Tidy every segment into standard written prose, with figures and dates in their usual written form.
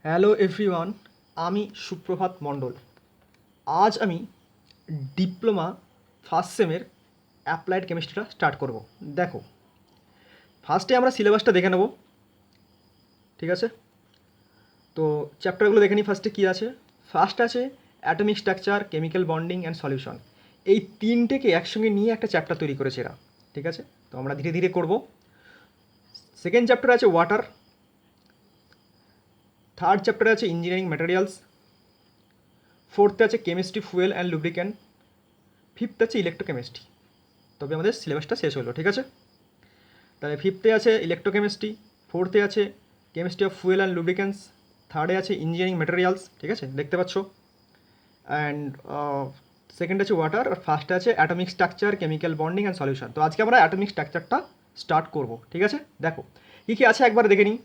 Hello everyone, আমি সুপ্রভাত মণ্ডল। আজ আমি ডিপ্লোমা ফার্স্ট সেমের অ্যাপ্লাইড কেমিস্ট্রিটা স্টার্ট করব। দেখো, ফার্স্টে আমরা সিলেবাসটা দেখে নেব, ঠিক আছে? তো চ্যাপ্টারগুলো দেখে নিই। ফার্স্টে কী আছে? ফার্স্ট আছে atomic structure, chemical bonding and solution. এই তিনটেকে একসঙ্গে নিয়ে একটা চ্যাপ্টার তৈরি করেছে এরা, ঠিক আছে? তো আমরা ধীরে ধীরে করব। সেকেন্ড চ্যাপ্টার আছে ওয়াটার। থার্ড চ্যাপ্টারে আছে ইঞ্জিনিয়ারিং ম্যাটেরিয়ালস। ফোর্থে আছে chemistry, fuel and lubricant. Fifth আছে ইলেকট্রোকেমিস্ট্রি। তবে আমাদের সিলেবাসটা শেষ হলো, ঠিক আছে? তাহলে ফিফথে আছে ইলেকট্রোকেমিস্ট্রি, ফোর্থে আছে chemistry of fuel and lubricants, থার্ডে আছে ইঞ্জিনিয়ারিং ম্যাটেরিয়ালস, ঠিক আছে? দেখতে পাচ্ছ। অ্যান্ড সেকেন্ড আছে ওয়াটার, আর ফার্স্টে আছে atomic structure, chemical bonding and solution. তো আজকে আমরা অ্যাটমিক স্ট্রাকচারটা স্টার্ট করব, ঠিক আছে? দেখো কী কী আছে একবার দেখে নিই।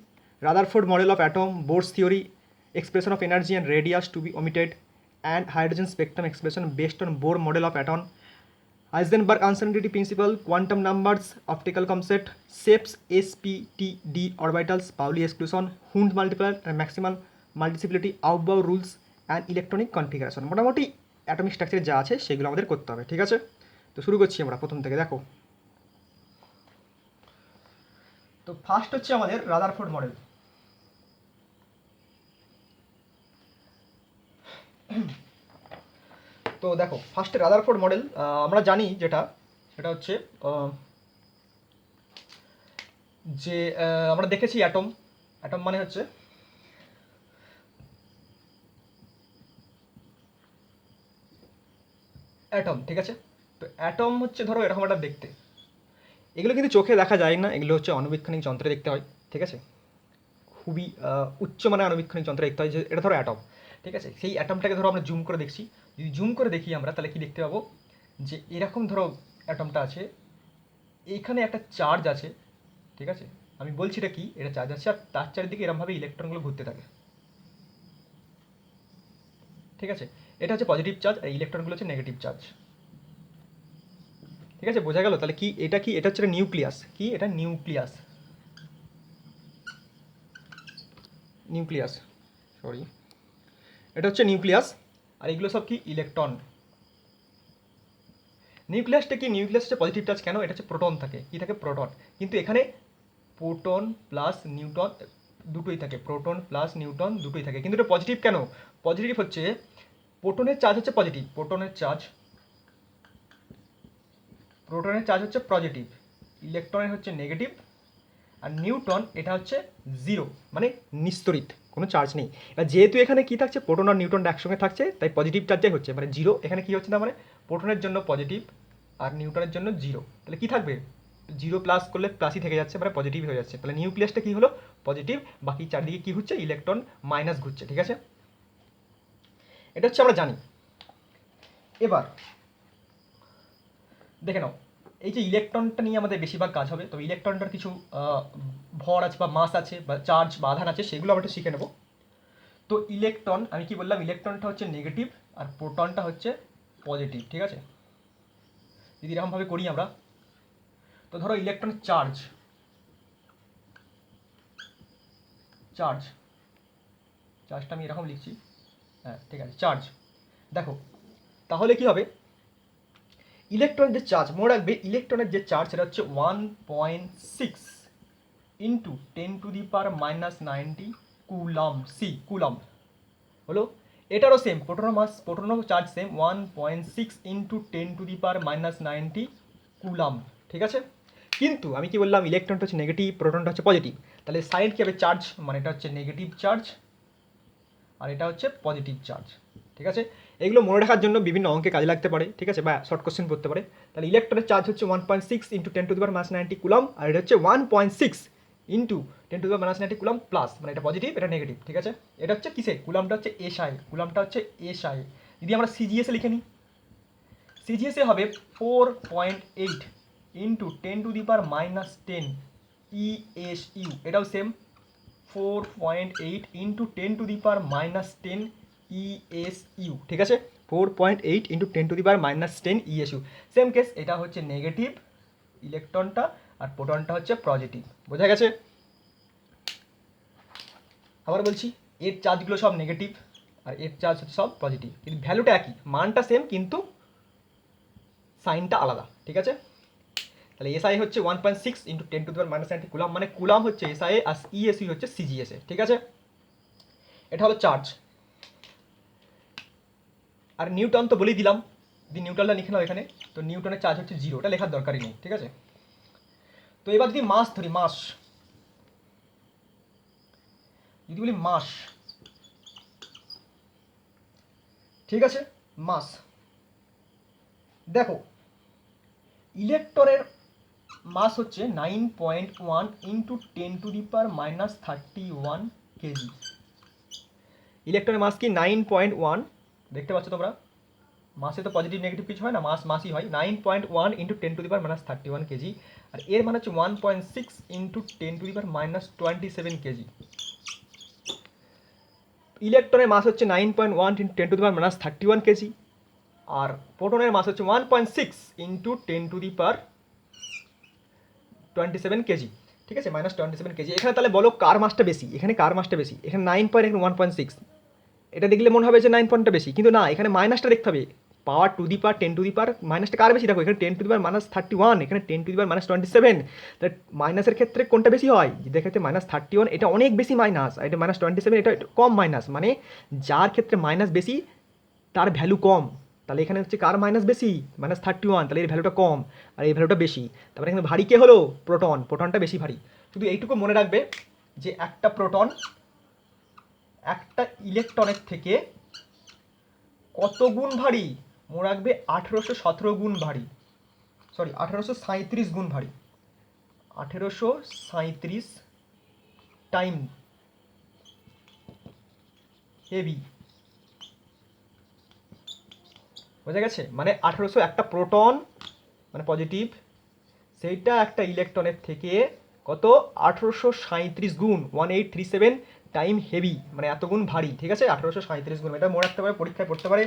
Rutherford model of atom, Bohr's theory, expression of energy and radius to be omitted, and hydrogen spectrum expression based on Bohr model of atom, Heisenberg uncertainty principle, quantum numbers, optical concept, shapes, SPTD orbitals, Pauli exclusion, Hund multiplier and maximal multiplicity, Aufbau rules and electronic configuration। মোটামুটি atomic স্ট্রাকচারে যা আছে সেগুলো আমাদের করতে হবে, ঠিক আছে? তো শুরু করছি আমরা প্রথম থেকে। দেখো, তো ফার্স্ট হচ্ছে আমাদের রাদারফোর্ড মডেল। তো দেখো, ফার্স্টে রাদারফোর্ড মডেল আমরা জানি যেটা, সেটা হচ্ছে যে আমরা দেখেছি অ্যাটম। অ্যাটম মানে হচ্ছে অ্যাটম, ঠিক আছে? তো অ্যাটম হচ্ছে ধরো এরকম একটা দেখতে। এগুলো কিন্তু চোখে দেখা যায় না, এগুলো হচ্ছে আণুবীক্ষণিক যন্ত্রে দেখতে হয়, ঠিক আছে? খুবই উচ্চমানের আণুবীক্ষণিক যন্ত্রে দেখতে হয় যে এটা ধরো অ্যাটম, ঠিক আছে? সেই অ্যাটমটাকে ধরো আমরা জুম করে দেখছি। যদি জুম করে দেখি আমরা, তাহলে কি দেখতে পাবো? যে এরকম ধরো অ্যাটমটা আছে, এইখানে একটা চার্জ আছে, ঠিক আছে? আমি বলছি এটা কি, এটা চার্জ আছে, আর তার চারিদিকে এরকমভাবে ইলেকট্রনগুলো ঘুরতে থাকে, ঠিক আছে? এটা হচ্ছে পজিটিভ চার্জ, আর ইলেকট্রনগুলো হচ্ছে নেগেটিভ চার্জ, ঠিক আছে? বোঝা গেল? তাহলে কি এটা, কি এটা হচ্ছে নিউক্লিয়াস। কি এটা? নিউক্লিয়াস, নিউক্লিয়াস, সরি, এটা হচ্ছে নিউক্লিয়াস। আর এগুলো সব কি? ইলেকট্রন। নিউক্লিয়াসটা কি? নিউক্লিয়াস হচ্ছে পজিটিভ চার্জ। কেন? এটা হচ্ছে প্রোটন থাকে, কি থাকে? প্রোটন। কিন্তু এখানে প্রোটন প্লাস নিউট্রন দুটোই থাকে, প্রোটন প্লাস নিউট্রন দুটোই থাকে। কিন্তু এটা পজিটিভ কেন? পজিটিভ হচ্ছে প্রোটনের চার্জ হচ্ছে পজিটিভ, প্রোটনের চার্জ হচ্ছে পজিটিভ, ইলেকট্রনের হচ্ছে নেগেটিভ। আর নিউট্রন এটা হচ্ছে জিরো, মানে নিস্তড়িত, কোনো চার্জ নেই। এবার যেহেতু এখানে কি থাকছে, প্রোটন আর নিউট্রন একসঙ্গে থাকছে, তাই পজিটিভ চার্জটাই হচ্ছে, মানে জিরো। এখানে কি হচ্ছে না, মানে প্রোটনের জন্য পজিটিভ আর নিউট্রনের জন্য জিরো। তাহলে কি থাকবে? জিরো প্লাস করলে প্লাসই থেকে যাচ্ছে, মানে পজিটিভ হয়ে যাচ্ছে। তাহলে নিউক্লিয়াসটা কি হলো? পজিটিভ। বাকি চারদিকে কি হচ্ছে? ইলেকট্রন মাইনাস ঘুরছে, ঠিক আছে? এটা হচ্ছে আমরা জানি। এবার দেখে নাও, এই যে ইলেকট্রনটা নিয়ে আমাদের বেশিরভাগ কাজ হবে। তবে ইলেকট্রনটার কিছু ভর আছে বা মাস আছে বা চার্জ বা আধান আছে, সেগুলো আমরা একটু শিখে নেব। তো ইলেকট্রন, আমি কি বললাম? ইলেকট্রনটা হচ্ছে নেগেটিভ আর প্রোটনটা হচ্ছে পজিটিভ, ঠিক আছে? যদি এরকমভাবে করি আমরা, তো ধরো ইলেকট্রন চার্জ, চার্জ চার্জটা আমি এরকম লিখছি, হ্যাঁ ঠিক আছে, চার্জ। দেখো তাহলে কি হবে? ইলেকট্রনের যে চার্জ, মনে রাখবে ইলেকট্রনের যে চার্জ সেটা হচ্ছে 1.6 ইন্টু 10⁻⁻90 কুলম। কুলম হলো। এটারও সেম, প্রোটনের চার্জ সেম, 1.6 ইন্টু 10⁻⁻90 কুলম, ঠিক আছে? কিন্তু আমি কি বললাম? ইলেকট্রনটা হচ্ছে নেগেটিভ, প্রোটনটা হচ্ছে পজিটিভ। তাহলে সাইড কি হবে? চার্জ, মানে এটা হচ্ছে নেগেটিভ চার্জ আর এটা হচ্ছে পজিটিভ চার্জ, ঠিক আছে? এগুলো মনে রাখার জন্য বিভিন্ন অঙ্কে কাজে লাগতে পারে, ঠিক আছে? বা শর্ট কোশ্চেন করতে পারে। তাহলে ইলেকট্রনের চার্জ হচ্ছে 1.6 ইন্টু 10⁻⁻90 কুলম, আর এটা হচ্ছে 1.6 ইন্টু 10⁻⁻90 কুলম প্লাস, মানে এটা পজিটিভ এটা নেগেটিভ, ঠিক আছে? এটা হচ্ছে কিসে? কুলামটা হচ্ছে এসআই, কুলামটা হচ্ছে এসআই। যদি আমরা সিজিএসে লিখে নিই, সিজিএসে হবে 4.8 ইন্টু 10⁻⁻10 ইএসইউ। এটাও সেম, 4.8 ইন্টু 10⁻⁻10 ইএসইউ, ঠিক আছে? 4.8 ইন্টু 10⁻⁻10 ইএসইউ। সেম কেস, এটা হচ্ছে নেগেটিভ ইলেকট্রনটা আর প্রোটনটা হচ্ছে পজিটিভ। বোঝা গেছে? আবার বলছি, এর চার্জগুলো সব নেগেটিভ আর এর চার্জ হচ্ছে সব পজিটিভ, কিন্তু ভ্যালুটা একই, মানটা সেম কিন্তু সাইনটা আলাদা, ঠিক আছে। তাহলে এসআই হচ্ছে 1.6 ইন্টু 10⁻⁻90 কুলাম, মানে কুলাম হচ্ছে এসআই আর ইএসই হচ্ছে সিজিএসএ, ঠিক আছে। এটা হলো চার্জ। আর নিউটন তো বলেই দিলাম, যদি নিউটনটা লিখে নাও এখানে, তো নিউটনের চার্জ হচ্ছে 0, ওটা লেখার দরকারই নেই, ঠিক আছে। তো এবার যদি মাস ধরি, মাস যদি বলি মাস, ঠিক আছে, মাস। দেখো ইলেকট্রনের মাস হচ্ছে 9.1 ইন্টু 10⁻³ কেজি। ইলেকট্রনের মাস কি 9.1, দেখতে পাচ্ছ তোমরা, মাসে তো পজিটিভ নেগেটিভ কিছু হয় না, মাসই হয়। 9.1 ইন্টু 10⁻³ কেজি, আর এর মানে হচ্ছে 1.6 ইন্টু 10⁻27 কেজি। ইলেকট্রনের মাস হচ্ছে 9.1 ইন্টু 10⁻31 কেজি, আর প্রোটনের মাস হচ্ছে 1.6 ইন্টু 10⁻27 কেজি, ঠিক আছে, -27 কেজি। এখানে তাহলে বলো কার মাসটা বেশি, এখানে কার মাসটা বেশি, এখানে 9 পয়েন্ট, এখানে 1.6। এটা দেখলে মনে হবে যে 9 পয়েন্টটা বেশি, কিন্তু না, এখানে মাইনাসটা দেখতে হবে, পাওয়ার টু দি পাওয়ার 10 মাইনাসটা কার বেশি, দেখো এখানে 10⁻31, এখানে 10⁻27। তাহলে মাইনাসের ক্ষেত্রে কোনটা বেশি হয়, যেটার ক্ষেত্রে -31 এটা অনেক বেশি মাইনাস, আর এটা -27 এটা কম মাইনাস, মানে যার ক্ষেত্রে মাইনাস বেশি তার ভ্যালু কম। তাহলে এখানে হচ্ছে কার মাইনাস বেশি, -31, তাহলে এর ভ্যালুটা কম আর এই ভ্যালুটা বেশি। তারপরে এখানে ভারী কে হলো, প্রোটন, প্রোটনটা বেশি ভারী। শুধু এইটুকু মনে রাখবে যে একটা প্রোটন একটা ইলেকট্রনের থেকে কত গুণ ভারী, মনে রাখবে 1817 গুণ ভারী, সরি 1837 গুণ ভারী, 1837 টাইম হেভি, বোঝা গেছে। মানে 1800 একটা প্রোটন মানে পজিটিভ, সেইটা একটা ইলেকট্রনের থেকে কত 1837 গুণ, 1837 টাইম হেভি, মানে এত গুণ ভারী, ঠিক আছে, 1837 গুণ। এটা মনে রাখতে পারে, পরীক্ষায় পড়তে পারে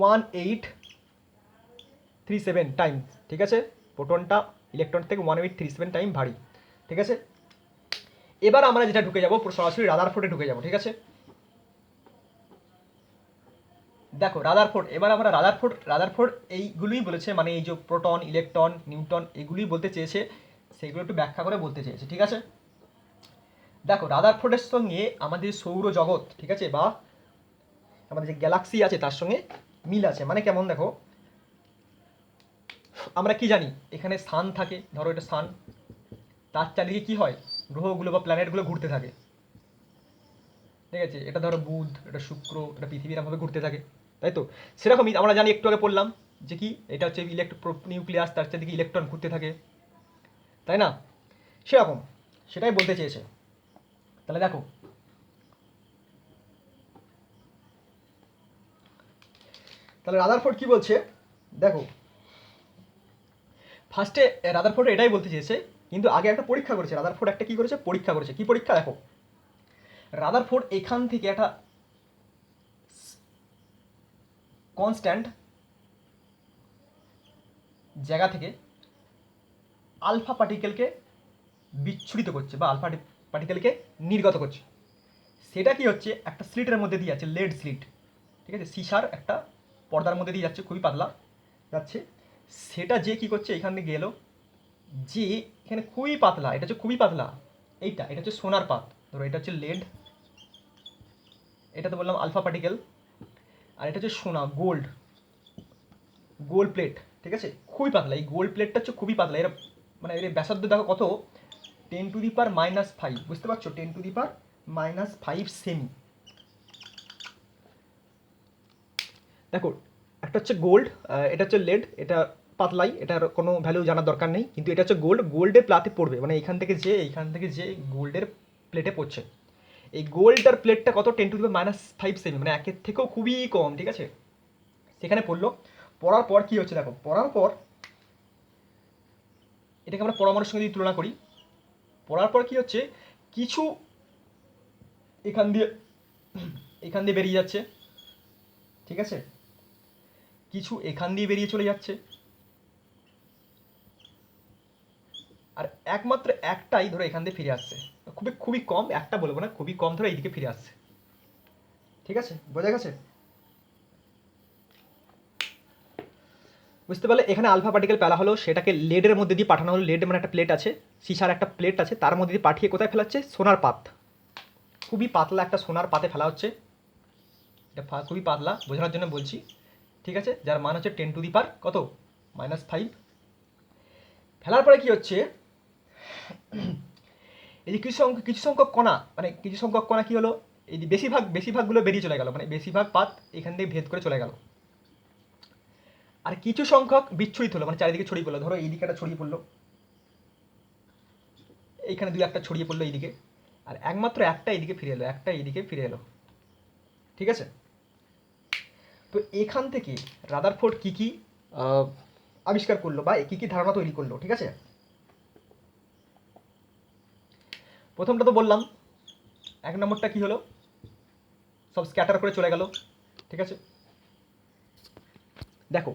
1837 টাইম, ঠিক আছে, প্রোটনটা ইলেকট্রন থেকে 1837 টাইম ভারী, ঠিক আছে। এবার আমরা যেটা ঢুকে যাবো সরাসরি রাদারফোর্ডে ঢুকে যাবো, ঠিক আছে। দেখো রাদারফোর্ড, এবার আমরা রাদারফোর্ড এইগুলোই বলেছে, মানে এই যে প্রোটন, ইলেকট্রন, নিউটন এগুলোই বলতে চেয়েছে, সেগুলো একটু ব্যাখ্যা করে বলতে চেয়েছে, ঠিক আছে। দেখো রাদারফোর্ডের সঙ্গে আমাদের সৌরজগৎ, ঠিক আছে, বা আমাদের যে গ্যালাক্সি আছে তার সঙ্গে মিল আছে, মানে কেমন, দেখো আমরা কি জানি, এখানে সান থাকে, ধরো এটা সান, তার চারিদিকে কি হয়, গ্রহগুলো বা প্ল্যানেটগুলো ঘুরতে থাকে, ঠিক আছে, এটা ধরো বুধ, এটা শুক্র, এটা পৃথিবী, এরকমভাবে ঘুরতে থাকে, তাই তো। সেরকমই আমরা জানি, একটু আগে পড়লাম যে কি, এটা হচ্ছে নিউক্লিয়াস, তার চারিদিকে ইলেকট্রন ঘুরতে থাকে, তাই না, সেরকম, সেটাই বলতে চেয়েছে। তাহলে দেখো তাহলে রাদারফোর্ড কি বলছে, দেখো ফার্স্টে রাদারফোর্ড এটাই বলতে চেয়েছে, কিন্তু আগে একটা পরীক্ষা করেছে রাদারফোর্ড, একটা কি করেছে, পরীক্ষা করেছে, কি পরীক্ষা, দেখো রাদারফোর্ড এখান থেকে একটা কনস্ট্যান্ট জায়গা থেকে আলফা পার্টিকেলকে বিচ্ছুরিত করছে, বা আলফা পার্টিকেলকে নির্গত করছে। সেটা কি হচ্ছে, একটা স্লিটের মধ্যে দিয়ে যাচ্ছে, লেড স্লিট, ঠিক আছে, সিসার একটা পর্দার মধ্যে দিয়ে যাচ্ছে, খুবই পাতলা যাচ্ছে। সেটা যে কি করছে, এখান থেকে গেলো, যে এখানে খুবই পাতলা, এটা হচ্ছে খুবই পাতলা, এটা হচ্ছে সোনার পাত, ধরো এটা হচ্ছে লেড, এটা তো বললাম আলফা পার্টিকেল, আর এটা হচ্ছে সোনা, গোল্ড, গোল্ড প্লেট, ঠিক আছে, খুবই পাতলা, এই গোল্ড প্লেটটা হচ্ছে খুবই পাতলা, এর মানে এর ব্যাসার্ধ দেখো কত, 10⁻⁻5, বুঝতে পারছো, 10⁻⁻5 সেমি। দেখো একটা হচ্ছে গোল্ড, এটা হচ্ছে লেড, এটা পাতলাই, এটার কোনো ভ্যালু জানার দরকার নেই, কিন্তু এটা হচ্ছে গোল্ড, গোল্ডের প্লাতে পড়বে, মানে এইখান থেকে যে গোল্ডের প্লেটে পড়ছে, এই গোল্ডটার প্লেটটা কত, 10⁻⁻5 সেমি, মানে একের থেকেও খুবই কম, ঠিক আছে, সেখানে পড়লো। পড়ার পর কি হচ্ছে, দেখো পড়ার পর এটাকে আমরা পরমাণুর সঙ্গে যদি তুলনা করি, পড়ার পর কি হচ্ছে, কিছু এখান দিয়ে বেরিয়ে যাচ্ছে, ঠিক আছে, কিছু এখান দিয়ে বেরিয়ে চলে যাচ্ছে, আর একমাত্র একটাই ধরো এখান দিয়ে ফিরে আসছে, খুবই খুবই কম, একটা বলবো না, খুবই কম ধরো এইদিকে ফিরে আসছে। ঠিক আছে, বোঝা গেছে? বুঝতে পারলে? এখানে আলফা পার্টিকেল পেলা হলো, সেটাকে লেডের মধ্যে দিয়ে পাঠানো হলো। লেড মানে একটা প্লেট আছে, সিসার একটা প্লেট আছে, তার মধ্যে দিয়ে পাঠিয়ে কোথায় ফেলা হচ্ছে? সোনার পাত। খুবই পাতলা একটা সোনার পাতে ফেলা হচ্ছে। এটা খুবই পাতলা, বোঝানোর জন্য বলছি। ঠিক আছে, যার মান হচ্ছে 10⁻⁵ কত? -5। ফেলার পরে কি হচ্ছে, এই যে কিছু সংখ্যক কণা, মানে কিছু সংখ্যক কণা কি হলো, এই যে বেশিরভাগগুলো বেরিয়ে চলে গেল, মানে বেশিরভাগ পাত এখান থেকে ভেদ করে চলে গেল। আর কিছু সংখ্যক বিচ্ছুরিত হলো, মানে চারিদিকে ছড়িয়ে পড়লো। ধরো এইদিকে একটা ছড়িয়ে পড়লো, এইখানে দুই একটা ছড়িয়ে পড়লো এইদিকে, আর একমাত্র একটা এইদিকে ফিরে এলো, একটা এইদিকে ফিরে এলো। ঠিক আছে, তো এখান থেকে রাদারফোর্ড কি কি আবিষ্কার করলো বা কি কি ধারণা তৈরি করলো? ঠিক আছে, প্রথমটা তো বললাম, 1 নম্বরটা কি হলো, সব স্ক্যাটার করে চলে গেল। ঠিক আছে, দেখো,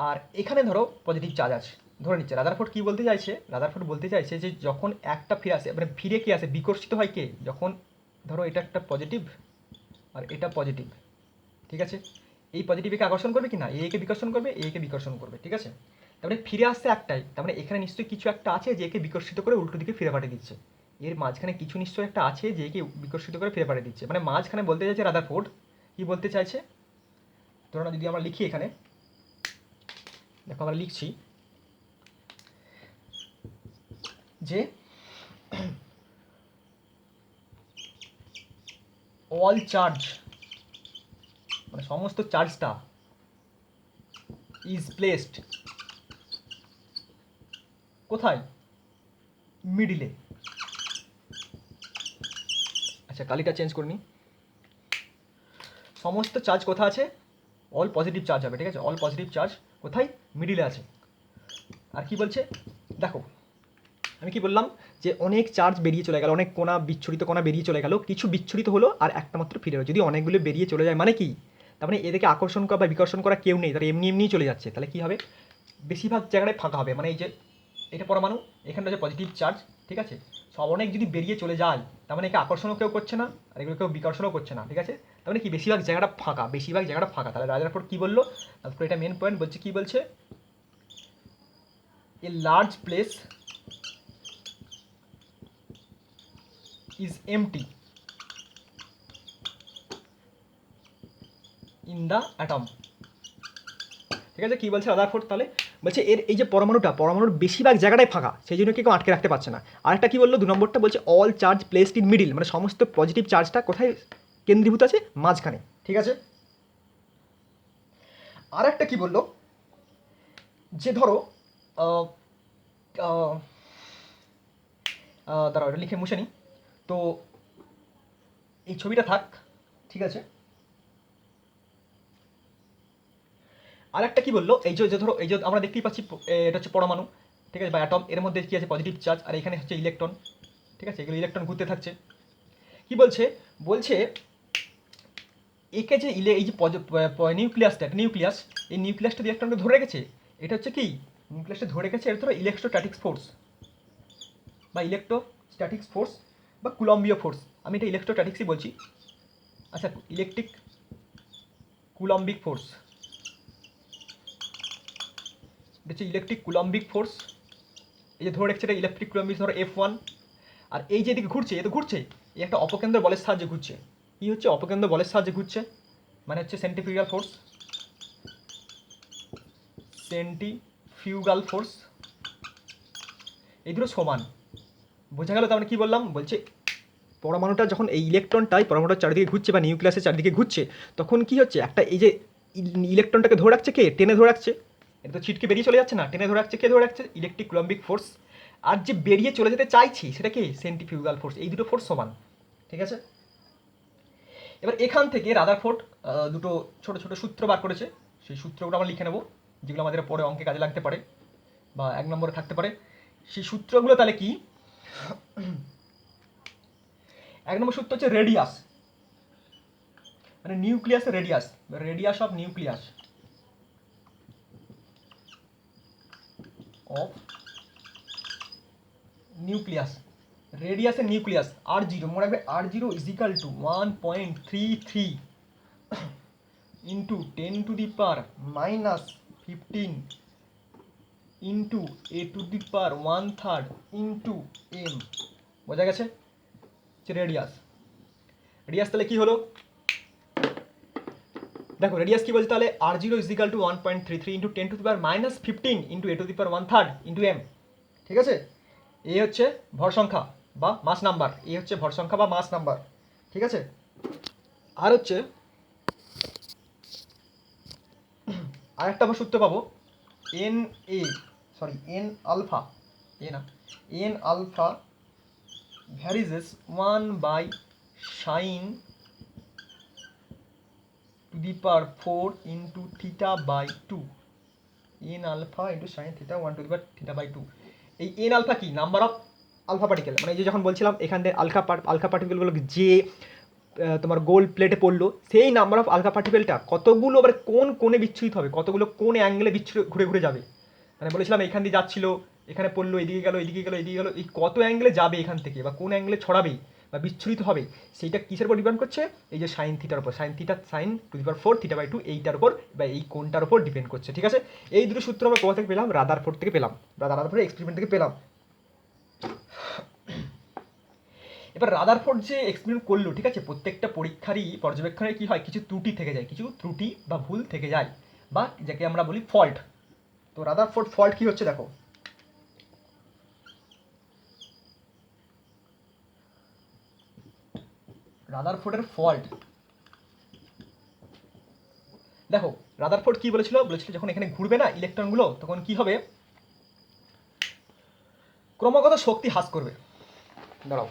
আর এখানে ধরো পজিটিভ চার্জ আছে, ধরে নিচ্ছে। রাদারফোর্ড কি বলতে চাইছে? রাদারফোর্ড বলতে চাইছে যে যখন একটা ফিরে আসে, মানে ফিরে কি আসে, বিকর্ষিত হয় কে, যখন ধরো এটা একটা পজিটিভ আর এটা পজিটিভ। ঠিক আছে, এই পজিটিভকে আকর্ষণ করবে কি না, এ কে বিকর্ষণ করবে, এ কে বিকর্ষণ করবে। ঠিক আছে, তারপরে ফিরে আসছে একটাই, তার মানে এখানে নিশ্চয়ই কিছু একটা আছে যে একে বিকর্ষিত করে উল্টো দিকে ফিরে পাঠিয়ে দিচ্ছে। এর মাঝখানে কিছু নিশ্চয়ই একটা আছে যে একে বিকর্ষিত করে ফিরে পাঠিয়ে দিচ্ছে, মানে মাঝখানে বলতে চাইছে রাদারফোর্ড কি বলতে চাইছে। ধরো না, যদি আমরা লিখি এখানে, দেখো আমরা লিখছি যে অল চার্জ, মানে সমস্ত চার্জটা ইজ প্লেসড কোথায়? মিডিলে। আচ্ছা, কালিটা চেঞ্জ করে নিই। সমস্ত চার্জ কোথায় আছে? অল পজিটিভ চার্জ হবে। ঠিক আছে, অল পজিটিভ চার্জ কোথায়? মিডিলে আছে। আর কি বলছে দেখো, আমি কি বললাম যে অনেক চার্জ বেরিয়ে চলে গেল, অনেক কোণা বিচ্ছুরিত কোণা বেরিয়ে চলে গেল, কিছু বিচ্ছুরিত হলো আর একটা মাত্র ফিরে এলো। যদি অনেকগুলো বেরিয়ে চলে যায় মানে কি, তার মানে এদেরকে আকর্ষণ করা বা বিকর্ষণ করা কেউ নেই, তারা এমনি এমনিই চলে যাচ্ছে। তাহলে কি হবে? বেশিরভাগ জায়গাটায় ফাঁকা হবে, মানে এই যে এটা পরমাণু, এখানটা হচ্ছে পজিটিভ চার্জ। ঠিক আছে, সব অনেক যদি বেরিয়ে চলে যায়, তার মানে একে আকর্ষণও কেউ করছে না আর এগুলো কেউ বিকর্ষণও করছে না। ঠিক আছে, তার মানে কি বেশিরভাগ জায়গাটা ফাঁকা, বেশিরভাগ জায়গাটা ফাঁকা। তাহলে রাদারফোর্ড কি বললো? তারপর এটা মেন পয়েন্ট বলছে, কি বলছে, a large place is empty in the atom। ঠিক আছে, কি বলছে রাদারফোর্ড? তাহলে বলছে এর এই যে পরমাণুর বেশিরভাগ জায়গাটাই ফাঁকা, সেই জন্য কেউ আটকে রাখতে পারছে না। আরেকটা কি বললো 2 নম্বরটা, বলছে all charge placed in middle, মানে সমস্ত পজিটিভ চার্জটা কোথায় কেন্দ্রীভূত আছে? মাঝখানে। ঠিক আছে, আর একটা কি বললো, যে ধরো দাঁড়াও এটা লিখে মুছে নিই। তো এই ছবিটা থাক। ঠিক আছে, আর একটা কি বললো, এই যে ধরো এই যে আমরা দেখতেই পাচ্ছি, এটা হচ্ছে পরমাণু। ঠিক আছে, বা অ্যাটম, এর মধ্যে কি আছে? পজিটিভ চার্জ, আর এখানে হচ্ছে ইলেকট্রন। ঠিক আছে, এগুলো ইলেকট্রন ঘুরতে থাকছে। কি বলছে? বলছে একে যে এই যে নিউক্লিয়াসটা, নিউক্লিয়াস, এই নিউক্লিয়াসটা যে ইলেকট্রনকে ধরে রেখেছে, এটা হচ্ছে কি, নিউক্লিয়াসটা ধরে রেখেছে, এটা ধরো ইলেকট্রোস্ট্যাটিক ফোর্স বা ইলেকট্রোস্ট্যাটিক ফোর্স বা কুলম্বীয় ফোর্স। আমি এটা ইলেকট্রোস্ট্যাটিক্সই বলছি। আচ্ছা, ইলেকট্রিক কুলম্বিক ফোর্স, এটা হচ্ছে ইলেকট্রিক কুলম্বিক ফোর্স। এই যে ধরে রেখেছে এটা ইলেকট্রিক কুলম্বিক, ধরো F1। আর এই যে এদিকে ঘুরছে, এ তো ঘুরছে, এই একটা অপকেন্দ্র বলের সাহায্যে ঘুরছে। কি হচ্ছে? অপকেন্দ্র বলের সাহায্যে ঘুরছে, মানে হচ্ছে সেন্ট্রিফিউগাল ফোর্স, সেন্ট্রিফিউগাল ফোর্স। এই দুটো সমান। বোঝা গেল? তার মানে কি বললাম? বলছে পরমাণুটা যখন এই ইলেকট্রনটাই পরমাণুটার চারিদিকে ঘুরছে বা নিউক্লিয়াসের চারিদিকে ঘুরছে, তখন কি হচ্ছে? একটা এই যে ইলেকট্রনটাকে ধরে রাখছে কে? টেনে ধরে রাখছে। এটা তো ছিটকে বেরিয়ে চলে যাচ্ছে না, টেনে ধরে রাখছে কে? ধরে রাখছে ইলেকট্রিক কুলম্বিক ফোর্স। আর যে বেরিয়ে চলে যেতে চাইছি সেটা কি? Centrifugal force. এই দুটো ফোর্স সমান। ঠিক আছে, এবার এখান থেকে রাদারফোর্ড দুটো ছোট ছোট সূত্র বার করেছে। সেই সূত্রগুলো আমরা লিখে নেব, যেগুলো আমাদের পরে অঙ্কে কাজে লাগতে পারে বা 1 নম্বরে থাকতে পারে। সেই সূত্রগুলো তাহলে কি? 1 নম্বর সূত্র হচ্ছে রেডিয়াস, মানে নিউক্লিয়াসের radius, radius of nucleus of nucleus, রেডিয়াসের নিউক্লিয়াস R0, মনে রাখবে R0 is equal to 1.33 into 10⁻⁻15 into A⁻⁻⁻³ into m। বোঝা গেছে? রেডিয়াস, রেডিয়াস তাহলে কি হলো দেখো, রেডিয়াস কি বলছে তাহলে R0 is equal to 1.33 into 10⁻⁻15 into A⁻⁻³ into m। ঠিক আছে, এ হচ্ছে ভর সংখ্যা বা মাস নাম্বার, এ হচ্ছে ভর সংখ্যা বা মাস নাম্বার। ঠিক আছে, আর হচ্ছে আর একটা আমরা সূত্র পাবো এন আলফা, এ না, N alpha varies 1/sin⁴ into θ/2, N alpha into sin⁴ 1/θ/2। এই এন আলফা কি? নাম্বার অফ আলফা পার্টিকেল, মানে এই যে যখন বলছিলাম এখান থেকে আলফা পার্টিকেলগুলো যে তোমার গোল প্লেটে পড়লো, সেই নাম্বার অফ আলফা পার্টিকেলটা কতগুলো আবার কোন কোণে বিচ্ছুরিত হবে, কতগুলো কোন অ্যাঙ্গেলে ঘুরে ঘুরে যাবে। মানে বলেছিলাম এখান দিয়ে যাচ্ছিল, এখানে পড়লো, এদিকে গেল, এদিকে গেল, এদিকে গেল, এই কত অ্যাঙ্গেলে যাবে এখান থেকে বা কোন অ্যাঙ্গেলে ছড়াবে বা বিচ্ছুরিত হবে, সেইটা কিসের উপর ডিপেন্ড করছে? এই যে sin⁻ উপর, sin⁻⁴ θ/2 এইটার উপর বা এই কোণটার উপর ডিপেন্ড করছে। ঠিক আছে, এই দুটো সূত্র আমরা কোথা থেকে পেলাম? রাদারফোর্ড থেকে পেলাম, রাদারফোর্ডের এক্সপেরিমেন্ট থেকে পেলাম। এবার রাদারফোর্ড যে এক্সপেরিমেন্ট করলো, ঠিক আছে, প্রত্যেকটা পরীক্ষারই পর্যবেক্ষণে কি হয়, কিছু ত্রুটি থেকে যায়, কিছু ত্রুটি বা ভুল থেকে যায়, বা যাকে আমরা বলি ফল্ট। তো রাদারফোর্ড ফল্ট কি হচ্ছে দেখো, রাদারফোর্ডের ফল্ট দেখো, রাদারফোর্ড কি বলেছিল যখন এখানে ঘুরবে না ইলেকট্রনগুলো, তখন কি হবে? ক্রমাগত শক্তি হ্রাস করবে। দাঁড়াও,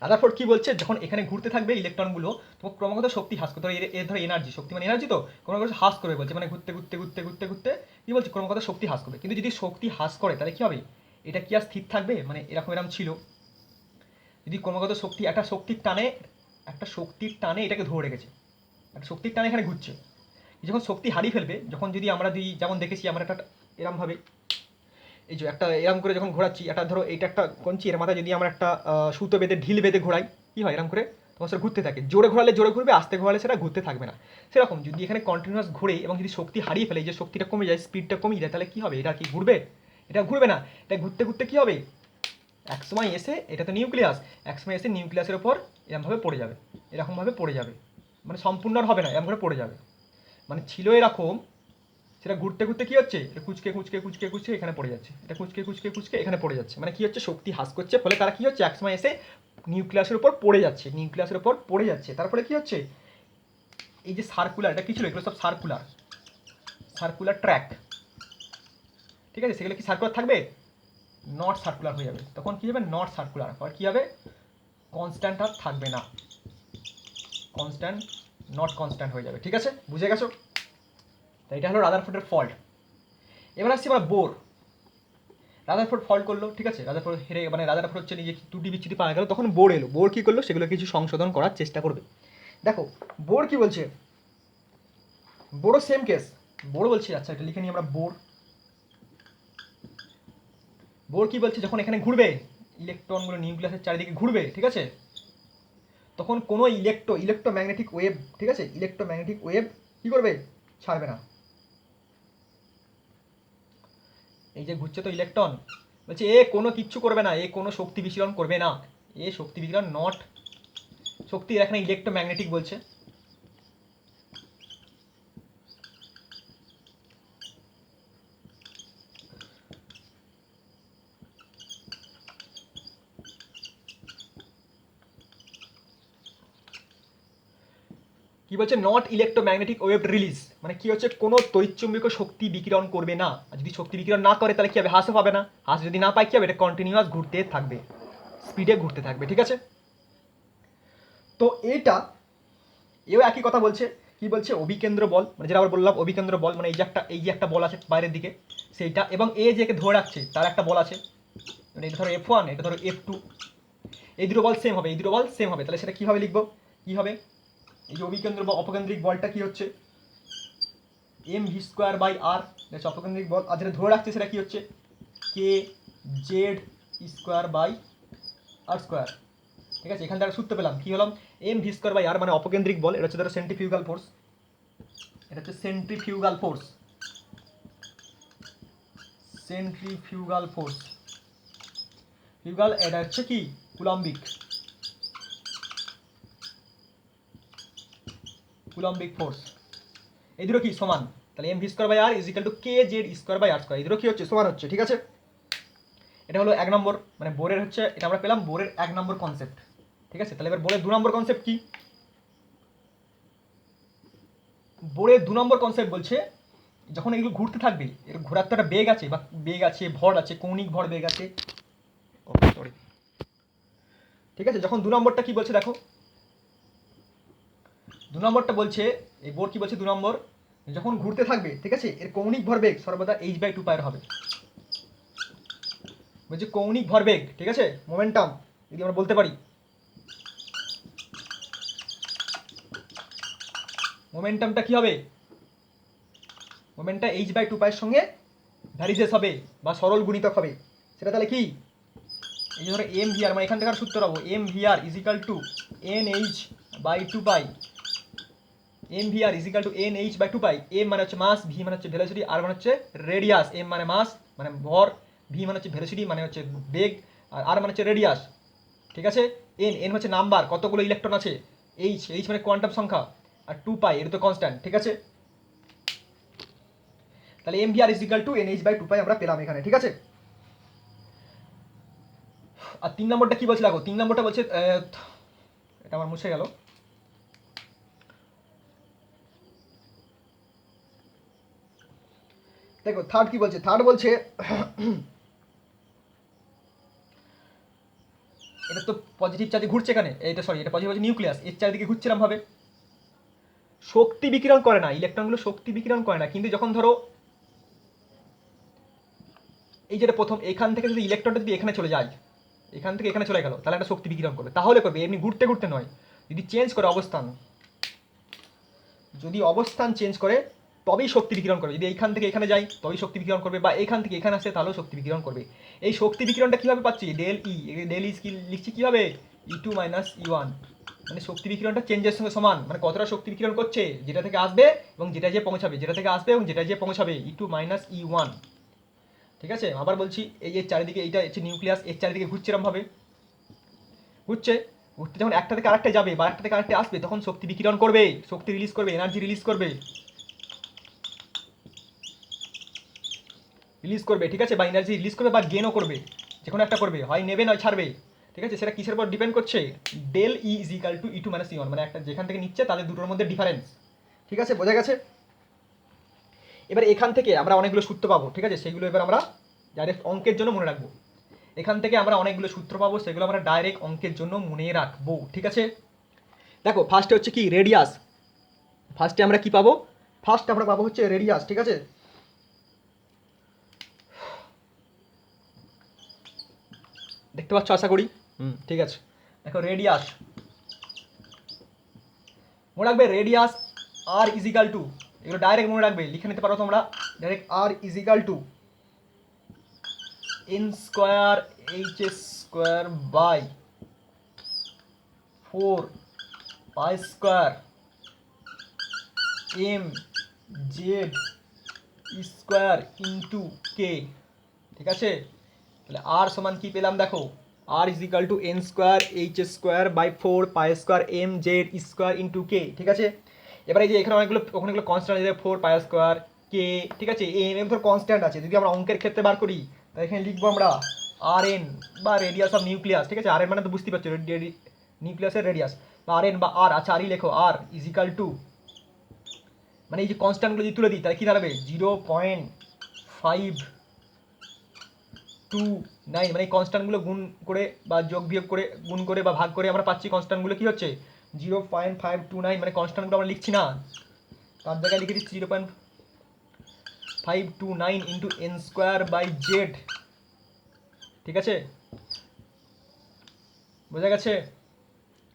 রাদারফোর্ড কি বলছে, যখন এখানে ঘুরতে থাকবে ইলেকট্রনগুলো, তখন ক্রমাগত শক্তি হ্রাস করতে, এর ধরো এনার্জি, শক্তি মানে এনার্জি, তো ক্রমাগত হ্রাস করবে বলছে, মানে ঘুরতে ঘুরতে ঘুরতে ঘুরতে ঘুরতে কি বলছে, ক্রমাগত শক্তি হ্রাস করবে। কিন্তু যদি শক্তি হ্রাস করে তাহলে কি হবে? এটা কি আর স্থির থাকবে? মানে এরকম ছিল, যদি ক্রমাগত শক্তি, একটা শক্তির টানে এটাকে ধরে রেখেছে, একটা শক্তির টানে এখানে ঘুরছে, যখন শক্তি হারিয়ে ফেলবে, যখন যদি আমরা যেমন দেখেছি আমরা একটা এরমভাবে, এই যে একটা এরম করে যখন ঘোরাচ্ছি, একটা ধরো এইটা একটা কঞ্চি, এর মাথায় যদি আমরা একটা সুতো বেঁধে ঢিল বেঁধে ঘোরাই, কি হয়? এরম করে তখন সেটা ঘুরতে থাকে, জোরে ঘোরালে জোরে ঘুরবে, আস্তে ঘোরালে সেটা ঘুরতে থাকবে না। সেরকম যদি এখানে কন্টিনিউয়াস ঘুরে এবং যদি শক্তি হারিয়ে ফেলে, যে শক্তিটা কমে যায়, স্পিডটা কমিয়ে যায়, তাহলে কি হবে? এটা কি ঘুরবে? এটা ঘুরবে না। এটা ঘুরতে ঘুরতে কি হবে? একসময় এসে, এটা তো নিউক্লিয়াস, একসময় এসে নিউক্লিয়াসের ওপর এরমভাবে পড়ে যাবে, এরকমভাবে পড়ে যাবে, মানে সম্পূর্ণ আর হবে না, এরমভাবে পড়ে যাবে। মানে ছিল এরকম, সেটা ঘুরতে ঘুরতে কি হচ্ছে, এটা কুচকে কুচকে কুচকে কুচকে এখানে পড়ে যাচ্ছে, এটা কুচকে কুচকে কুচকে এখানে পড়ে যাচ্ছে, মানে কি হচ্ছে, শক্তি হ্রাস করছে, ফলে তারা কি হচ্ছে, একসময় এসে নিউক্লিয়াসের উপর পড়ে যাচ্ছে, নিউক্লিয়াসের উপর পড়ে যাচ্ছে। তারপরে কি হচ্ছে, এই যে সার্কুলার, এটা কি ছিল, এগুলো সব সার্কুলার ট্র্যাক, ঠিক আছে, সেগুলো কি সার্কুলার থাকবে? নট সার্কুলার হয়ে যাবে। তখন কি হবে? নট সার্কুলার, আর কি হবে? কনস্ট্যান্ট আর থাকবে না, নট কনস্ট্যান্ট হয়ে যাবে। ঠিক আছে, বুঝে গেছো? তাই এটা হলো রাদারফোর্ডের ফল্ট। এবার আসছি আমরা বোর। রাদারফোর্ড ফল্ট করলো, ঠিক আছে, রাদারফোর্ড হেরে, মানে রাদারফোর্ড হচ্ছে নিজে ত্রুটি বিচ্ছুতি পাওয়া গেল, তখন বোর এলো। বোর কি করলো? সেগুলো কিছু সংশোধন করার চেষ্টা করবে। দেখো বোর কি বলছে, বোরও সেম কেস। বোর বলছি, আচ্ছা এটা লিখে নিই আমরা, বোর কি বলছে, যখন এখানে ঘুরবে ইলেকট্রনগুলো নিউক্লিয়াসের চারিদিকে ঘুরবে, ঠিক আছে, তখন কোনো ইলেকট্রোম্যাগনেটিক ওয়েভ, ঠিক আছে, ইলেকট্রোম্যাগনেটিক ওয়েভ কি করবে? ছাড়বে না। এই যে ঘুরছে তো ইলেকট্রন, বলছে এ কোনো কিচ্ছু করবে না, এ কোনো শক্তি বিকিরণ করবে না, এ শক্তি বিকিরণ নট, শক্তি এখানে ইলেকট্রোম্যাগনেটিক বলছে। কি বলছে? নট ইলেকট্রোম্যাগনেটিক ওয়েভ রিলিজ, মানে কি হচ্ছে, কোনো তড়িৎচুম্বকীয় শক্তি বিকিরণ করবে না। আর যদি শক্তি বিকিরণ না করে তাহলে কি হবে? হ্রাসও পাবে না। হ্রাস যদি না পায় কি হবে? এটা কন্টিনিউয়াস ঘুরতে থাকবে, স্পিডে ঘুরতে থাকবে। ঠিক আছে, তো এইটা, এও একই কথা বলছে। কি বলছে? অভিকেন্দ্র বল, মানে যেটা আবার বললাম অভিকেন্দ্র বল, মানে এই যে একটা বল আছে বাইরের দিকে, সেইটা, এবং এ যেকে ধরে রাখছে তার একটা বল আছে, মানে এটা ধরো F1, এটা ধরো F2, এই দুটো বল সেম হবে, এই দুটো বল সেম হবে, তাহলে সেটা কীভাবে লিখবো? কী হবে? এই যে অভিকেন্দ্র বা অপকেন্দ্রিক বলটা কি হচ্ছে? mv² বাই আর, অপকেন্দ্রিক বল। আর যেটা ধরে রাখছে সেটা কি হচ্ছে? K Z square by R square. ঠিক আছে, এখান থেকে সূত্র পেলাম কি হলাম, M V square by R মানে অপকেন্দ্রিক বল, এটা হচ্ছে ধরো সেন্ট্রিফিউগাল ফোর্স, এটা হচ্ছে সেন্ট্রিফিউগাল ফোর্স, সেন্ট্রিফিউগাল ফোর্স ফিউগাল, এটা হচ্ছে কি কুলম্বিক, কুলম্বিক ফোর্স। এই দুটো কি সমান, তাহলে M V square by R is equal to K Z square by R square, এই দুটো কি হচ্ছে সমান হচ্ছে। ঠিক আছে, এটা হলো 1 নম্বর, মানে বোরের হচ্ছে এটা আমরা পেলাম বোরের 1 নম্বর কনসেপ্ট। ঠিক আছে, তাহলে এবার বোরের 2 নম্বর কনসেপ্ট কি, বোরের 2 নম্বর কনসেপ্ট বলছে যখন এগুলো ঘুরতে থাকবে, এর ঘোরার তো একটা বেগ আছে, বা বেগ আছে, ভর আছে, কৌণিক ভর বেগ আছে। সরি, ঠিক আছে, যখন 2 নম্বরটা কি বলছে দেখো, 2 নম্বরটা বলছে, এই বোর কি বলছে 2 নম্বর, যখন ঘুরতে থাকবে, ঠিক আছে, এর কৌণিক ভরবেগ সর্বদা h/2 হবে। বলছে কৌণিক ভরবেগ, ঠিক আছে, মোমেন্টাম যদি আমরা বলতে পারি, মোমেন্টামটা কি হবে, মোমেন্টটা h/2 এর সঙ্গে ভ্যারিজেস হবে বা সরল গুণিতক হবে। সেটা তাহলে কি, এই যে ধরো এম ভি আর, মানে এখান থেকে আর সূত্র পাবো M V R is equal to N H by 2 pi, M V R is equal to N H by 2 pi. M মানে হচ্ছে মাস, ভি মানে হচ্ছে ভেলোসিটি, আর মানে হচ্ছে রেডিয়াস। এম মানে মাস মানে ভর, ভি মানে হচ্ছে ভেলোসিটি মানে হচ্ছে বেগ, আর মানে হচ্ছে রেডিয়াস। ঠিক আছে, এন এন হচ্ছে নাম্বার, কতগুলো ইলেকট্রন আছে, এইচ এইচ মানে কোয়ান্টাম সংখ্যা, আর 2 পাই এটা তো কনস্ট্যান্ট। ঠিক আছে, তাহলে M V R is equal to N H by 2 pi আমরা পেলাম এখানে। ঠিক আছে, আর 3 নম্বরটা কি বলছে দেখো, 3 নম্বরটা বলছে এটা আমার মুছে গেল, দেখো থার্ড কি বলছে, থার্ড বলছে এটা তো পজিটিভ চার্জে ঘুরছে এখানে, এটা সরি এটা পজিটিভ নিউক্লিয়াস, এর চারিদিকে ঘুরছিলাম ভাবে, শক্তি বিকিরণ করে না, ইলেকট্রনগুলো শক্তি বিকিরণ করে না, কিন্তু যখন ধরো এই যেটা প্রথম এখান থেকে যদি ইলেকট্রনটা যদি এখানে চলে যায়, এখান থেকে এখানে চলে গেল, তাহলে একটা শক্তি বিকিরণ করবে, তাহলে করবে, এমনি ঘুরতে ঘুরতে নয়, যদি চেঞ্জ করে অবস্থান, যদি অবস্থান চেঞ্জ করে তবেই শক্তি বিকিরণ করবে, যদি এইখান থেকে এখানে যাই তবেই শক্তি বিকিরণ করবে, বা এইখান থেকে এখানে আসে তাহলেও শক্তি বিকিরণ করবে। এই শক্তি বিকিরণটা কীভাবে পাচ্ছি, ডেল ই, ডেল ই লিখছি কীভাবে, E2 - E1, মানে শক্তি বিকিরণটা চেঞ্জের সঙ্গে সমান, মানে কতটা শক্তি বিকিরণ করছে, যেটা থেকে আসবে এবং যেটা যে পৌঁছাবে, যেটা থেকে আসবে এবং যেটা যে পৌঁছাবে, E2 - E1। ঠিক আছে, আবার বলছি, এই যে চারিদিকে এইটা হচ্ছে নিউক্লিয়াস, এর চারিদিকে ঘুরছে এরমভাবে, ঘুরছে, ঘুরতে যখন একটা থেকে আরেকটা যাবে বা একটা থেকে আরেকটা আসবে, তখন শক্তি বিকিরণ করবে, শক্তি রিলিজ করবে, এনার্জি রিলিজ করবে, রিলিজ করবে। ঠিক আছে, বা এনার্জি রিলিজ করবে বা গেনও করবে, যে কোনো একটা করবে, হয় নেবে নয় ছাড়বে। ঠিক আছে, সেটা কিসের উপর ডিপেন্ড করছে, del E is equal to E2 - E1, মানে একটা যেখান থেকে নিচ্ছে তাদের দুটোর মধ্যে ডিফারেন্স। ঠিক আছে, বোঝা গেছে। এবার এখান থেকে আমরা অনেকগুলো সূত্র পাবো, ঠিক আছে, সেগুলো এবার আমরা ডাইরেক্ট অঙ্কের জন্য মনে রাখবো। এখান থেকে আমরা অনেকগুলো সূত্র পাবো, সেগুলো আমরা ডাইরেক্ট অঙ্কের জন্য মনে রাখবো। ঠিক আছে, দেখো ফার্স্টে হচ্ছে কি রেডিয়াস, ফার্স্টে আমরা কি পাবো, ফার্স্ট আমরা পাবো হচ্ছে রেডিয়াস। ঠিক আছে, দেখতে পাচ্ছ আশা করি, ঠিক আছে, দেখো রেডিয়াস মনে রাখবে, radius R is equal to, এগুলো ডাইরেক্ট মনে রাখবে, লিখে নিতে পারো তোমরা direct, R is equal to N square H square by 4 pi square M Z square into K. ঠিক আছে, তাহলে আর সমান কি পেলাম দেখো, R is equal to N square H square by 4 pi square M Z square into K. ঠিক আছে, এবার এই যে এখানে অনেকগুলো ওখানেগুলো কনস্ট্যান্ট আছে, 4 পাই স্কোয়ার কে, ঠিক আছে, এম এম ধর কনস্ট্যান্ট আছে, যদি আমরা অঙ্কের ক্ষেত্রে বার করি তাহলে এখানে লিখবো আমরা আর এন বা রেডিয়াস অফ নিউক্লিয়াস। ঠিক আছে, আর এন মানে তো বুঝতেই পারছো নিউক্লিয়াসের রেডিয়াস, বা আর এন বা আর, আচ্ছা আরই লেখো, আর ইজ ইকাল টু, মানে এই যে কনস্ট্যান্টগুলো যদি তুলে দিই তাহলে কী দাঁড়াবে 0.529, মানে এই কনস্ট্যান্টগুলো গুণ করে বা যোগ বিয়োগ করে গুণ করে বা ভাগ করে আমরা পাচ্ছি কনস্ট্যান্টগুলো কী হচ্ছে 0.529, মানে কনস্ট্যান্টগুলো আমরা লিখছি না, তার জায়গায় লিখে দিচ্ছি 0.529 into N square by Z. ঠিক আছে, বোঝা গেছে।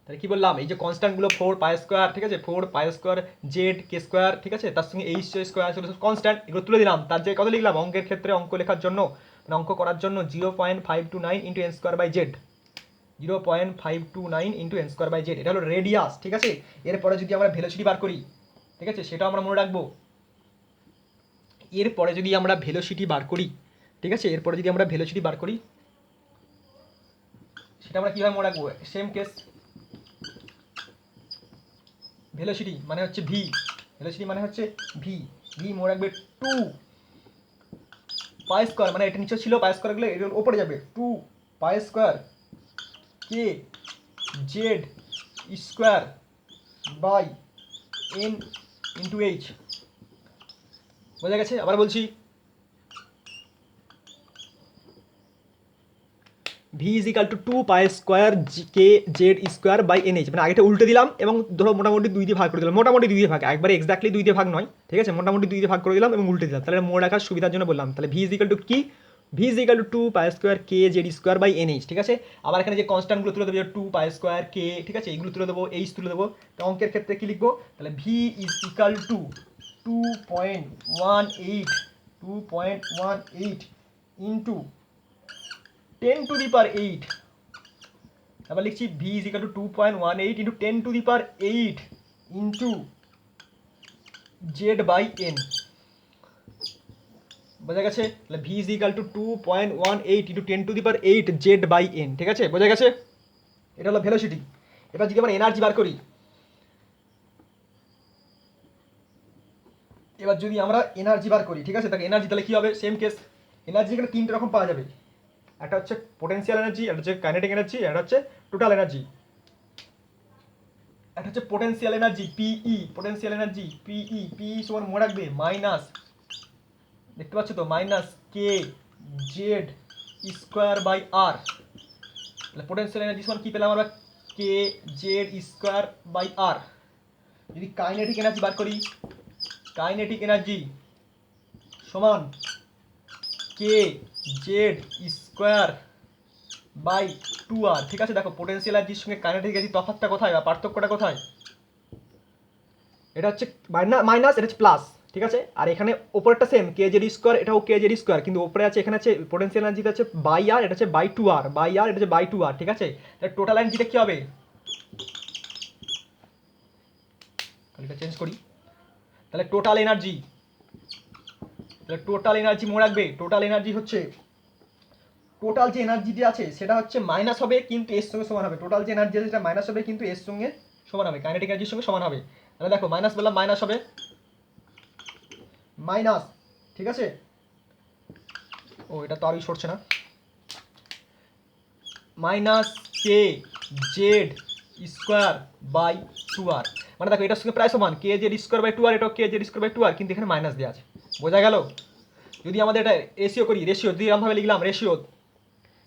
তাহলে কি বললাম, এই যে কনস্ট্যান্টগুলো 4 পাই স্কোয়ার, ঠিক আছে, 4 পাই স্কোয়ার জেড কে স্কোয়ার, ঠিক আছে, তার সঙ্গে এইচ স্কোয়ার ছিল কনস্ট্যান্ট, এগুলো তুলে দিলাম, তার জায়গায় কত লিখলাম, অঙ্কের ক্ষেত্রে অঙ্ক লেখার জন্য মানে অঙ্ক করার জন্য 0.529 into N square by Z, 0.529 into N square by Z, এটা হলো রেডিয়াস। ঠিক আছে, এরপরে যদি আমরা ভেলোসিটি বার করি, ঠিক আছে, সেটাও আমরা মনে রাখবো। এরপরে যদি আমরা ভেলোসিটি বার করি, ঠিক আছে, এরপরে যদি আমরা ভেলোসিটি বার করি, সেটা আমরা কীভাবে মনে রাখবো? সেম কেস, ভেলোসিটি মানে হচ্ছে ভি, ভেলোসিটি মানে হচ্ছে ভি, ভি মনে রাখবে 2 পাই স্কোয়ার, মানে এটা নিচে ছিল পাই স্কোয়ার গেলে এর ওপরে যাবে 2 pi square K Z square by N into H. বোঝা গেছে? আবার বলছি, V is equal to 2 pi square K Z square by N H, মানে আগেটা উল্টে দিলাম এবং ধরো মোটামুটি 2 দিয়ে ভাগ করে দিলাম, মোটামুটি 2 দিয়ে ভাগ, একবারে এক্স্যাক্টলি 2 দিয়ে ভাগ নয়, ঠিক আছে, মোটামুটি 2 দিয়ে ভাগ করে দিলাম এবং উল্টে দিলাম, তাহলে মনে রাখার সুবিধার জন্য বললাম। তাহলে ভি ইজ ইকাল টু কি? V is equal to 2 pi square K Z square by N H. ঠিক আছে, আবার এখানে যে কনস্ট্যান্টগুলো তুলে দেবো 2 পাই স্কোয়ার কে, ঠিক আছে, এইগুলো তুলে দেবো, এইচ তুলে দেবো। তো অঙ্কের ক্ষেত্রে কি লিখবো? তাহলে V is equal to 2.18 into 10 to the power 8, আবার লিখছি V is equal to 2.18 into 10 to the power 8 into Z by N. বোঝা গেছে? তাহলে V is equal to 2.18 into 10 to the power 8 Z by N. ঠিক আছে, বোঝা গেছে? এটা হলো ভেলোসিটি। এবার যদি আমরা এনার্জি বার করি, ঠিক আছে, তাহলে এনার্জি তাহলে কি হবে? সেম কেস, এনার্জি এখানে 3টে রকম পাওয়া যাবে, একটা হচ্ছে পোটেনশিয়াল এনার্জি, একটা হচ্ছে কাইনেটিক এনার্জি, একটা হচ্ছে টোটাল এনার্জি। একটা হচ্ছে potential energy PE, potential energy PE, PE সমান মনে রাখবে মাইনাস, দেখতে পাচ্ছ তো, minus K Z square by R. তাহলে পোটেনশিয়াল এনার্জি সমান কি পেলাম আমরা? K Z square by R. যদি কাইনেটিক এনার্জি বার করি, কাইনেটিক এনার্জি সমান কে জেড স্কোয়ার বাই 2r। ঠিক আছে, দেখো পোটেনশিয়াল এনার্জির সঙ্গে কাইনেটিক এনার্জি তফাৎটা কোথায় বা পার্থক্যটা কোথায়? এটা হচ্ছে মাইনাস, এটা হচ্ছে প্লাস। ঠিক আছে, আর এখানে ওপরেরটা সেম কে জেড স্কোয়ার, এটাও কে জেড স্কোয়ার, কিন্তু ওপরে আছে, এখানে আছে পোটেনশিয়াল এনার্জিটা আছে বাই আর, এটা হচ্ছে বাই 2r, বাই আর, এটা হচ্ছে বাই 2r। ঠিক আছে, তাহলে টোটাল এনার্জিটা কি হবে? এটা চেঞ্জ করি, তাহলে টোটাল এনার্জি, তাহলে টোটাল এনার্জি মনে রাখবে, টোটাল এনার্জি হচ্ছে, টোটাল যে এনার্জিটি আছে সেটা হচ্ছে মাইনাস হবে কিন্তু এর সঙ্গে সমান হবে, টোটাল যে এনার্জি আছে সেটা মাইনাস হবে কিন্তু এর সঙ্গে সমান হবে, কাইনেটিক এনার্জির সঙ্গে সমান হবে। তাহলে দেখো মাইনাস বললাম, মাইনাস হবে মাইনাস, ঠিক আছে, ও এটা তো আরই সরছে না, minus K Z square by 2r। মানে দেখো এটার সঙ্গে প্রায় সমান, কে জেড স্কোয়ার বাই 2r, এটাও কে জেড স্কোয়ার বাই 2r, কিন্তু এখানে মাইনাস দেওয়া আছে। বোঝা গেল? যদি আমাদের এটা রেশিও করি, রেশিও যদি এরকমভাবে লিখলাম, রেশিও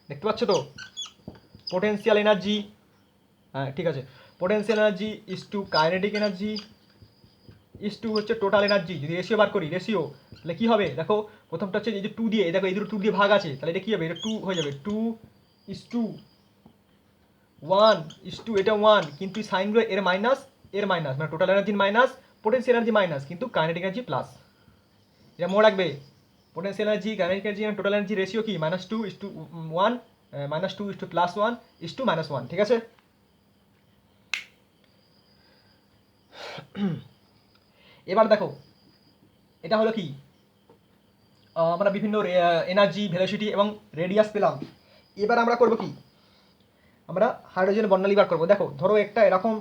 দেখতে পাচ্ছ তো, পোটেনশিয়াল এনার্জি, হ্যাঁ ঠিক আছে, potential energy is to kinetic energy is to হচ্ছে টোটাল এনার্জি। যদি রেশিও বার করি, রেশিও, তাহলে কি হবে? দেখো প্রথমটা হচ্ছে এই যে 2 দিয়ে, দেখো এই দুটো 2 দিয়ে ভাগ আছে, তাহলে এটা কি হবে? এটা 2 হয়ে যাবে, 2:1 এটা 1, কিন্তু সাইনগুলো এর মাইনাস, এর মাইনাস, মানে টোটাল এনার্জির মাইনাস, পোটেনশিয়াল এনার্জি মাইনাস, কিন্তু কাইনেটিক এনার্জি প্লাস। এটা মনে রাখবে, পোটেনশিয়াল এনার্জি, কাইনেটিক এনার্জি আর টোটাল এনার্জি রেশিও কি? -2:1, -2:+1:-1। ঠিক আছে, এবার দেখো এটা হলো কি, আমরা বিভিন্ন এনার্জি, ভেলোসিটি এবং রেডিয়াস পেলাম। এবার আমরা করব কি? আমরা হাইড্রোজেন বর্ণালী বার করবো। দেখো ধরো একটা এরকম,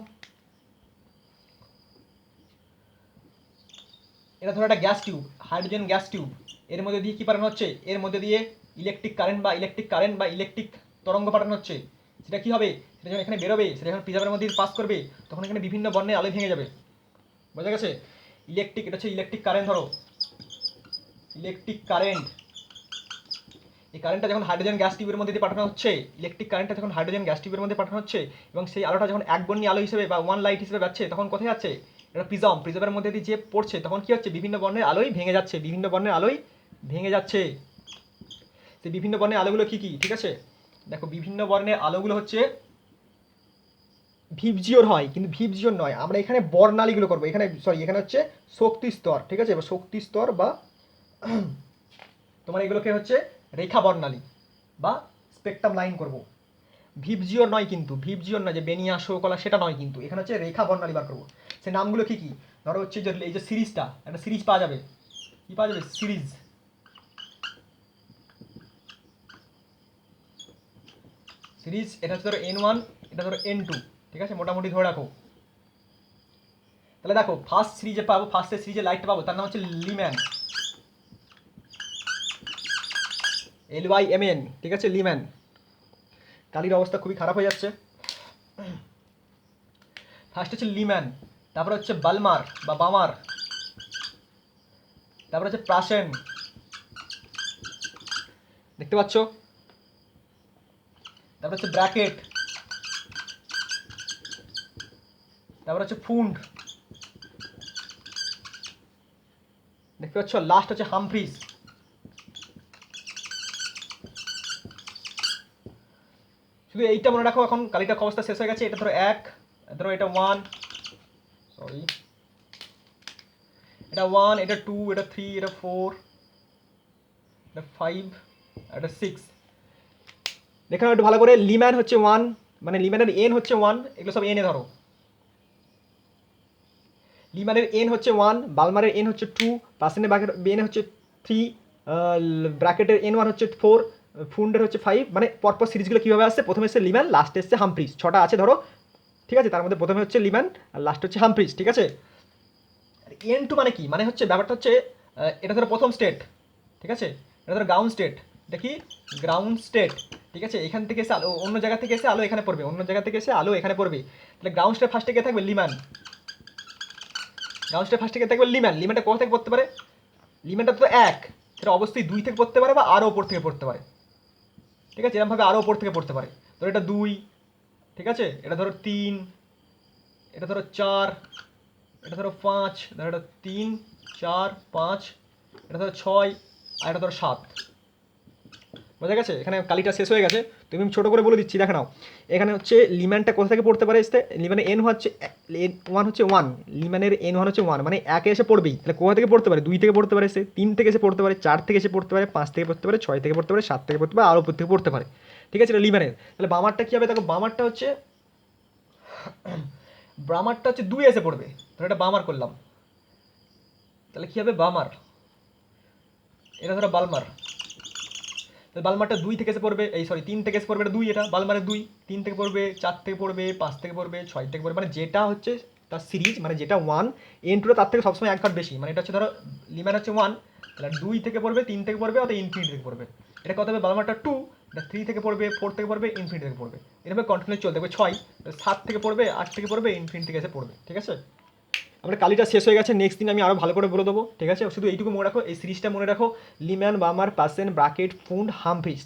এটা ধরো একটা gas tube, hydrogen gas tube, এর মধ্যে দিয়ে কি পাঠানো হচ্ছে? এর মধ্যে দিয়ে ইলেকট্রিক কারেন্ট বা ইলেকট্রিক তরঙ্গ পাঠানো হচ্ছে। সেটা কি হবে? সেটা যখন এখানে বেরোবে, সেটা যখন প্রিজমের মধ্যে পাস করবে, তখন এখানে বিভিন্ন বর্ণের আলো ভেঙে যাবে। বোঝা গেছে? ইলেকট্রিক, এটা হচ্ছে ইলেকট্রিক কারেন্ট, ধরো ইলেকট্রিক কারেন্ট, এই কারেন্টটা যখন হাইড্রোজেন গ্যাস টিউবের মধ্যে দিয়ে পাঠানো হচ্ছে, ইলেকট্রিক কারেন্টটা যখন হাইড্রোজেন গ্যাস টিউবের মধ্যে পাঠানো হচ্ছে, এবং সেই আলোটা যখন এক বর্ণী আলো হিসেবে বা ওয়ান লাইট হিসেবে যাচ্ছে, তখন কোথায় যাচ্ছে? এটা প্রিজমের মধ্যে দিয়ে যে পড়ছে, তখন কি হচ্ছে? বিভিন্ন বর্ণের আলোই ভেঙে যাচ্ছে, বিভিন্ন বর্ণের আলোই ভেঙে যাচ্ছে। সেই বিভিন্ন বর্ণের আলোগুলো কি কি? ঠিক আছে, দেখো বিভিন্ন বর্ণের আলোগুলো হচ্ছে ভিপজিওর হয়, কিন্তু ভিপজিওর নয়, আমরা এখানে বর্ণালীগুলো করবো, এখানে সরি, এখানে হচ্ছে শক্তি স্তর। ঠিক আছে, এবার শক্তি স্তর বা তোমার এগুলোকে হচ্ছে রেখা বর্ণালী বা স্পেকট্রাম লাইন করব। ভিপজিওর নয় কিন্তু, ভিপজিওর নয় যে বেনিয়া শোকলা সেটা নয় কিন্তু, এখানে হচ্ছে রেখা বর্ণালী বার করবো। সেই নামগুলো কী কী? ধরো হচ্ছে যে এই যে সিরিজটা, একটা সিরিজ পাওয়া যাবে, কী পাওয়া যাবে? সিরিজ। সিরিজ এটা হচ্ছে ধরো N1, এটা ধরো N2, ঠিক আছে, মোটামুটি ধরে রাখো। তাহলে দেখো ফার্স্ট সিরিজে পাবো, ফার্স্টের সিরিজে লাইটটা পাবো, তার নাম হচ্ছে লিম্যান, LYMN, ঠিক আছে, লিম্যান। কালির অবস্থা খুবই খারাপ হয়ে যাচ্ছে। ফার্স্ট হচ্ছে লিম্যান, তারপরে হচ্ছে বালমার বা বামার, তারপরে হচ্ছে প্রাসেন, দেখতে পাচ্ছ, তারপরে হচ্ছে ব্র্যাকেট, তারপরে হচ্ছে ফুন্ড, দেখতে পাচ্ছ, লাস্ট হচ্ছে হামফ্রিজ। শুধু এইটা মনে রাখো, এখন কালিটা অবস্থা শেষ হয়ে গেছে। এটা ধরো 1, ধরো এটা 1, সরি, এটা 1, এটা 2, এটা 3, এটা 4, এটা 5, এটা 6। দেখে নাও একটু ভালো করে। লিম্যান হচ্ছে 1, মানে লিম্যানের এন হচ্ছে 1, এগুলো সব এনে ধরো। লিম্যানের এন হচ্ছে 1, বালমারের এন হচ্ছে 2, পার্সেনের এন হচ্ছে 3, ব্র্যাকেটের N1 হচ্ছে 4, ফুন্ডের হচ্ছে 5। মানে পরপর সিরিজগুলো কীভাবে আসছে? প্রথমে এসছে লিম্যান, লাস্টে এসছে হামফ্রিজ। 6টা আছে ধরো, ঠিক আছে, তার মধ্যে প্রথমে হচ্ছে লিম্যান আর লাস্ট হচ্ছে হামফ্রিজ, ঠিক আছে। N2 মানে কি? মানে হচ্ছে ব্যাপারটা হচ্ছে এটা ধরো প্রথম স্টেট, ঠিক আছে, এটা ধরো গ্রাউন্ড স্টেট, এটা কি গ্রাউন্ড স্টেট, ঠিক আছে। এখান থেকে এসে আলো অন্য জায়গা থেকে এসে আলো এখানে পড়বে, অন্য জায়গা থেকে এসে আলো এখানে পড়বে। তাহলে গ্রাউন্ড স্টেট ফার্স্টে কে থাকবে? লিম্যান। গ্রাউন্ড স্টেট ফার্স্টে কে থাকবে? লিম্যান। লিম্যানটা কোথা থেকে পড়তে পারে? লিম্যানটা তো 1, সেটা অবশ্যই 2 থেকে পড়তে পারে বা আরও ওপর থেকে পড়তে পারে, ঠিক আছে, এরকমভাবে আরও ওপর থেকে পড়তে পারে। ধরো এটা 2, ঠিক আছে, এটা ধরো 3, এটা ধরো 4, এটা ধরো 5, ধরো এটা 3, 4, 5, এটা ধরো 6, আর এটা ধরো 7। বোঝা গেছে? এখানে কালিটা শেষ হয়ে গেছে। তুমি আমি ছোটো করে বলে দিচ্ছি, দেখে নাও। এখানে হচ্ছে লিম্যানটা কোথা থেকে পড়তে পারে? লিম্যানের এন হচ্ছে 1 হচ্ছে 1, লিম্যানের N1 হচ্ছে 1, মানে 1 এসে পড়বেই। তাহলে কোথা থেকে পড়তে পারে? 2 থেকে পড়তে পারে, 3 থেকে এসে পড়তে পারে, 4 থেকে এসে পড়তে পারে, 5 থেকে পড়তে পারে, 6 থেকে পড়তে পারে, 7 থেকে পড়তে পারে, আরও উপর থেকে পড়তে পারে, ঠিক আছে, এটা লিম্যানের। তাহলে বামারটা কী হবে? দেখো বামারটা হচ্ছে 2 এসে পড়বে, ধরো এটা বামার করলাম, তাহলে কী হবে? বামার। এটা ধরো বালমার, তাহলে বালমারটা 2 থেকে এসে পড়বে, এই সরি 3 থেকে এসে পড়বে, এটা 2, এটা বালমারের 2, 3 থেকে পড়বে, 4 থেকে পড়বে, 5 থেকে পড়বে, 6 থেকে পড়বে, মানে যেটা হচ্ছে তার সিরিজ, মানে যেটা 1, N2 তার থেকে সবসময় 1 ঘাট বেশি। মানে এটা হচ্ছে ধরো লিম্যান হচ্ছে 1, তাহলে 2 থেকে পড়বে, 3 থেকে পড়বে, অর্থাৎ ইনফিনিটি থেকে পড়বে। এটা কত হবে? বালমারটা 2, এটা 3 থেকে পড়বে, 4 থেকে পড়বে, ইনফিনিটি থেকে পড়বে, এভাবে কন্টিনিউ চলতে থাকবে। 6, 7 থেকে পড়বে, 8 থেকে পড়বে, ইনফিনিটি থেকে এসে পড়বে, ঠিক আছে। আমরা কালিটা শেষ হয়ে গেছে, নেক্সট দিন আমি আরও ভালো করে বলে দেবো, ঠিক আছে। শুধু এইটুকু মনে রাখো, এই সিরিজটা মনে রাখো, লিম্যান, বামার, পার্সেন, ব্র্যাকেট, ফুন্ড, হামফ্রিজ।